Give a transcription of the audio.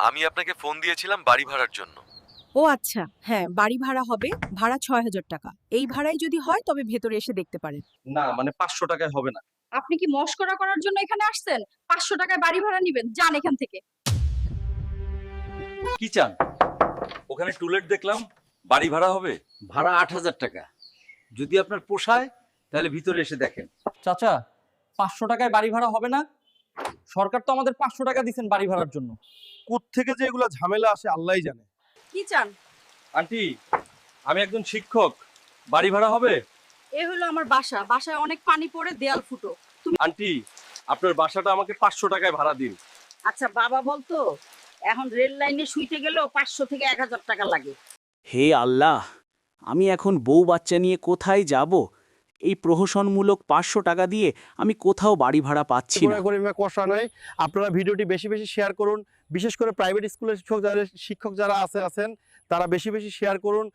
আমি আপনাকে ফোন দিয়েছিলাম বাড়ি ভাড়ার জন্য। ও আচ্ছা, হ্যাঁ, বাড়ি ভাড়া হবে। ভাড়া ৬,০০০ টাকা। এই ভাড়াই যদি হয় তবে ভেতরে এসে দেখতে পারেন। না মানে 500 টাকায় হবে না। আপনি কি মশকরা করার জন্য এখানে আসছেন? 500 টাকায় বাড়ি ভাড়া নিবেন? যান এখান থেকে। কি চান? ওখানে টুলেট দেখলাম, বাড়ি ভাড়া হবে। ভাড়া 8,000 টাকা। যদি আপনার পোষায় তাহলে ভিতরে এসে দেখেন। চাচা 500 টাকায় বাড়ি ভাড়া হবে না? সরকার তো আমাদের 500 টাকা দিচ্ছেন বাড়ি ভাড়ার জন্য। থেকে যে এগুলা ঝামেলা আসে আল্লাহই জানে। কি চান? আন্টি, আমি একজন শিক্ষক, বাড়ি ভাড়া হবে? এ হলো আমার বাসা। বাসায় অনেক পানি পড়ে দেয়াল ফুটো। আন্টি, আপনার বাসাটা আমাকে 500 টাকায় ভাড়া দিন। আচ্ছা বাবা বলতো এখন রেল লাইনে শুইতে গেলেও 500 থেকে 1000 টাকা লাগে। হে আল্লাহ, আমি এখন বউ বাচ্চা নিয়ে কোথায় যাব? এই প্রহসনমূলক 500 টাকা দিয়ে আমি কোথাও বাড়ি ভাড়া পাচ্ছি না। গরিবের কষা নাই। আপনারা ভিডিওটি বেশি বেশি শেয়ার করুন, বিশেষ করে প্রাইভেট স্কুলের শিক্ষক যারা আছেন তারা বেশি বেশি শেয়ার করুন।